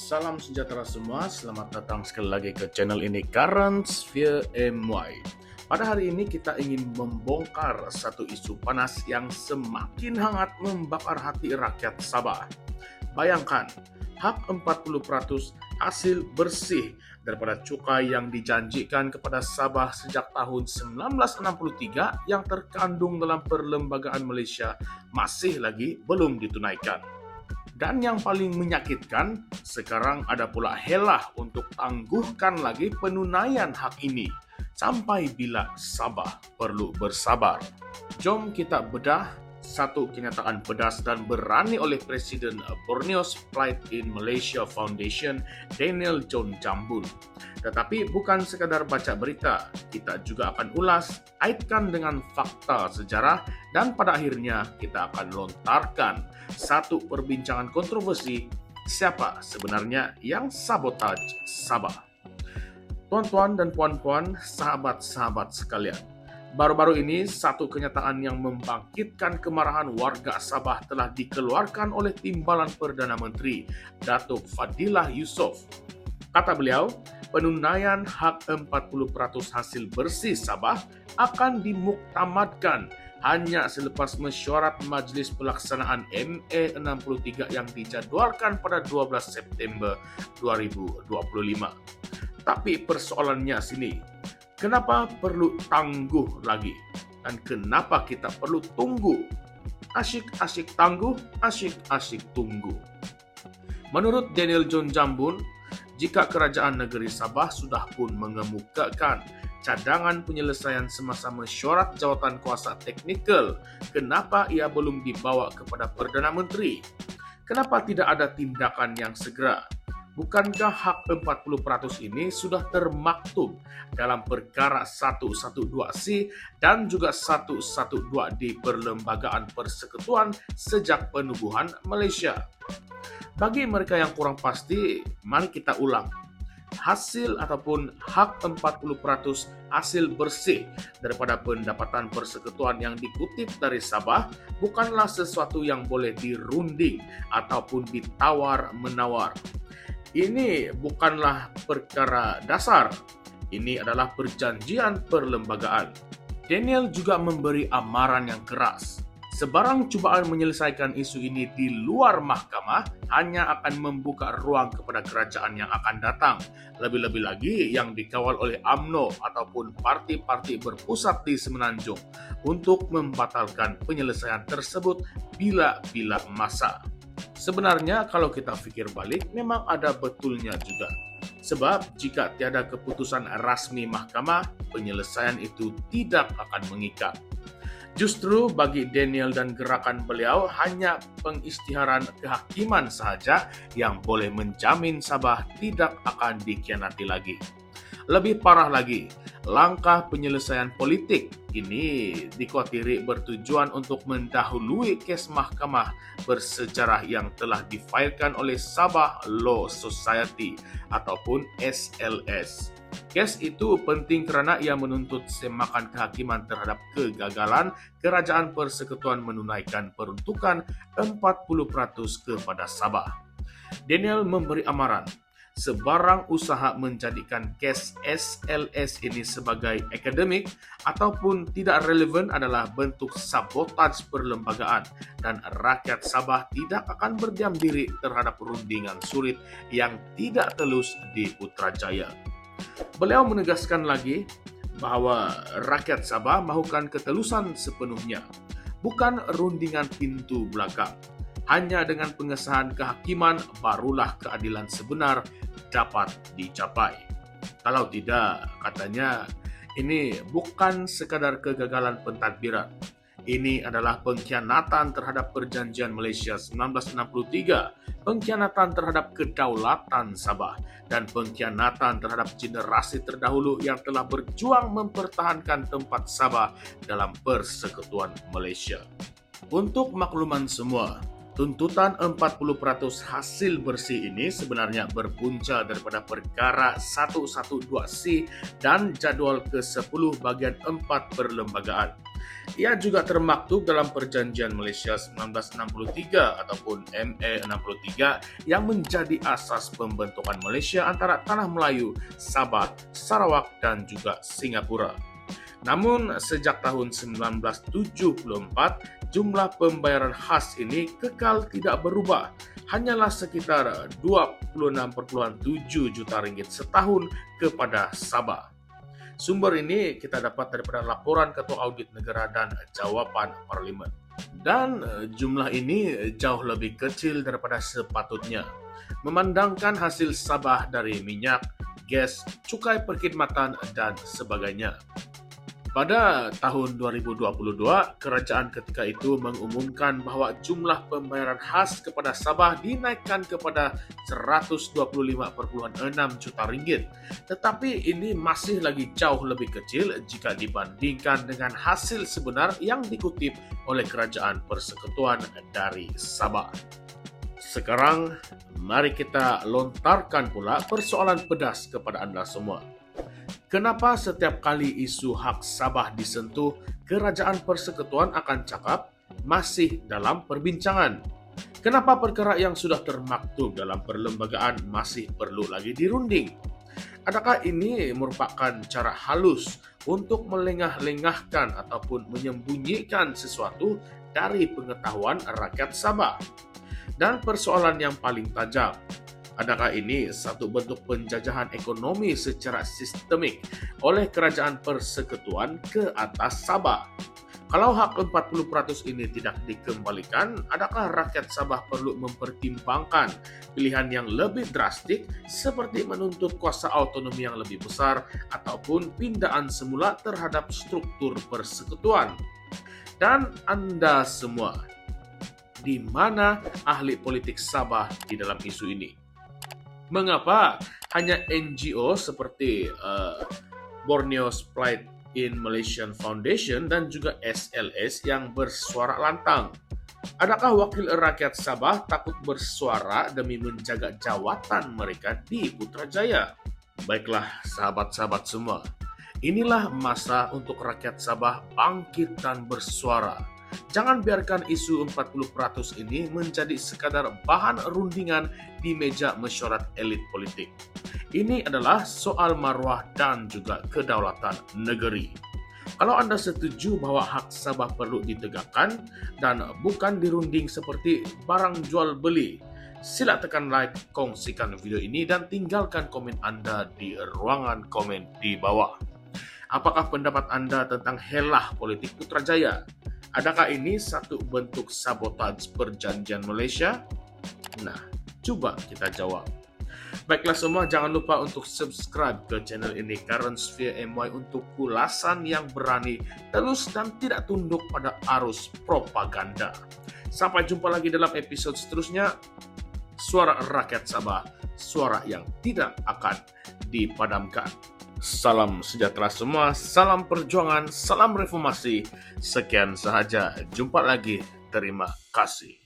Salam sejahtera semua, selamat datang sekali lagi ke channel ini Currents via MY. Pada hari ini kita ingin membongkar satu isu panas yang semakin hangat membakar hati rakyat Sabah. Bayangkan, hak 40% hasil bersih daripada cukai yang dijanjikan kepada Sabah sejak tahun 1963 yang terkandung dalam Perlembagaan Malaysia masih lagi belum ditunaikan. Dan yang paling menyakitkan, sekarang ada pula helah untuk tangguhkan lagi penunaian hak ini. Sampai bila Sabah perlu bersabar. Jom kita bedah satu kenyataan pedas dan berani oleh Presiden Borneo's Pride in Malaysia Foundation, Daniel John Jambul. Tetapi bukan sekadar baca berita, kita juga akan ulas, kaitkan dengan fakta sejarah, dan pada akhirnya kita akan lontarkan satu perbincangan kontroversi, siapa sebenarnya yang sabotaj Sabah. Tuan-tuan dan puan-puan, sahabat-sahabat sekalian, baru-baru ini satu kenyataan yang membangkitkan kemarahan warga Sabah telah dikeluarkan oleh Timbalan Perdana Menteri, Datuk Fadilah Yusof. Kata beliau, penunaian hak 40% hasil bersih Sabah akan dimuktamadkan hanya selepas mesyuarat Majlis Pelaksanaan MA63 yang dijadwalkan pada 12 September 2025. Tapi persoalannya sini, kenapa perlu tangguh lagi? Dan kenapa kita perlu tunggu? Asyik-asyik tangguh, asyik-asyik tunggu. Menurut Daniel John Jambul, jika kerajaan negeri Sabah sudah pun mengemukakan cadangan penyelesaian semasa mesyuarat jawatan kuasa teknikal, kenapa ia belum dibawa kepada Perdana Menteri? Kenapa tidak ada tindakan yang segera? Bukankah hak 40% ini sudah termaktub dalam perkara 112C dan juga 112 di Perlembagaan Persekutuan sejak penubuhan Malaysia? Bagi mereka yang kurang pasti, mari kita ulang. Hasil ataupun hak 40% hasil bersih daripada pendapatan persekutuan yang dikutip dari Sabah bukanlah sesuatu yang boleh dirunding ataupun ditawar-menawar. Ini bukanlah perkara dasar. Ini adalah perjanjian perlembagaan. Daniel juga memberi amaran yang keras. Sebarang cubaan menyelesaikan isu ini di luar mahkamah hanya akan membuka ruang kepada kerajaan yang akan datang. Lebih-lebih lagi yang dikawal oleh UMNO ataupun parti-parti berpusat di Semenanjung untuk membatalkan penyelesaian tersebut bila-bila masa. Sebenarnya kalau kita fikir balik memang ada betulnya juga. Sebab jika tiada keputusan rasmi mahkamah, penyelesaian itu tidak akan mengikat. Justru bagi Daniel dan gerakan beliau hanya pengisytiharan kehakiman sahaja yang boleh menjamin Sabah tidak akan dikhianati lagi. Lebih parah lagi, langkah penyelesaian politik ini dikhawatiri bertujuan untuk mendahului kes mahkamah bersejarah yang telah difailkan oleh Sabah Law Society ataupun SLS. Kes itu penting kerana ia menuntut semakan kehakiman terhadap kegagalan kerajaan persekutuan menunaikan peruntukan 40% kepada Sabah. Daniel memberi amaran, sebarang usaha menjadikan kes SLS ini sebagai akademik ataupun tidak relevan adalah bentuk sabotaj perlembagaan dan rakyat Sabah tidak akan berdiam diri terhadap rundingan surit yang tidak telus di Putrajaya. Beliau menegaskan lagi bahawa rakyat Sabah mahukan ketelusan sepenuhnya, bukan rundingan pintu belakang. Hanya dengan pengesahan kehakiman barulah keadilan sebenar dapat dicapai. Kalau tidak, katanya, ini bukan sekadar kegagalan pentadbiran. Ini adalah pengkhianatan terhadap Perjanjian Malaysia 1963, pengkhianatan terhadap kedaulatan Sabah, dan pengkhianatan terhadap generasi terdahulu yang telah berjuang mempertahankan tempat Sabah dalam Persekutuan Malaysia. Untuk makluman semua, Tuntutan 40% hasil bersih ini sebenarnya berpunca daripada perkara 112C dan jadwal ke-10 bagian 4 perlembagaan. Ia juga termaktub dalam Perjanjian Malaysia 1963 ataupun MA 63 yang menjadi asas pembentukan Malaysia antara Tanah Melayu, Sabah, Sarawak dan juga Singapura. Namun, sejak tahun 1974, jumlah pembayaran khas ini kekal tidak berubah, hanyalah sekitar 26,7 juta ringgit setahun kepada Sabah. Sumber ini kita dapat daripada laporan Ketua Audit Negara dan jawapan Parlimen. Dan jumlah ini jauh lebih kecil daripada sepatutnya, memandangkan hasil Sabah dari minyak, gas, cukai perkhidmatan, dan sebagainya. Pada tahun 2022, kerajaan ketika itu mengumumkan bahawa jumlah pembayaran khas kepada Sabah dinaikkan kepada 125,6 juta ringgit. Tetapi ini masih lagi jauh lebih kecil jika dibandingkan dengan hasil sebenar yang dikutip oleh Kerajaan Persekutuan dari Sabah. Sekarang, mari kita lontarkan pula persoalan pedas kepada anda semua. Kenapa setiap kali isu hak Sabah disentuh, Kerajaan Persekutuan akan cakap masih dalam perbincangan? Kenapa perkara yang sudah termaktub dalam perlembagaan masih perlu lagi dirunding? Adakah ini merupakan cara halus untuk melengah-lengahkan ataupun menyembunyikan sesuatu dari pengetahuan rakyat Sabah? Dan persoalan yang paling tajam, adakah ini satu bentuk penjajahan ekonomi secara sistemik oleh Kerajaan Persekutuan ke atas Sabah? Kalau hak 40% ini tidak dikembalikan, adakah rakyat Sabah perlu mempertimbangkan pilihan yang lebih drastik seperti menuntut kuasa autonomi yang lebih besar ataupun pindaan semula terhadap struktur persekutuan? Dan anda semua, di mana ahli politik Sabah di dalam isu ini? Mengapa hanya NGO seperti Borneo Split in Malaysian Foundation dan juga SLS yang bersuara lantang? Adakah wakil rakyat Sabah takut bersuara demi menjaga jawatan mereka di Putrajaya? Baiklah sahabat-sahabat semua, inilah masa untuk rakyat Sabah bangkit dan bersuara. Jangan biarkan isu 40% ini menjadi sekadar bahan rundingan di meja mesyuarat elit politik. Ini adalah soal maruah dan juga kedaulatan negeri. Kalau anda setuju bahawa hak Sabah perlu ditegakkan dan bukan dirunding seperti barang jual beli, sila tekan like, kongsikan video ini dan tinggalkan komen anda di ruangan komen di bawah. Apakah pendapat anda tentang helah politik Putrajaya? Adakah ini satu bentuk sabotaj perjanjian Malaysia? Nah, coba kita jawab. Baiklah semua, jangan lupa untuk subscribe ke channel ini Currents via MY untuk ulasan yang berani, telus dan tidak tunduk pada arus propaganda. Sampai jumpa lagi dalam episode seterusnya. Suara rakyat Sabah, suara yang tidak akan dipadamkan. Salam sejahtera semua, salam perjuangan, salam reformasi. Sekian sahaja, jumpa lagi. Terima kasih.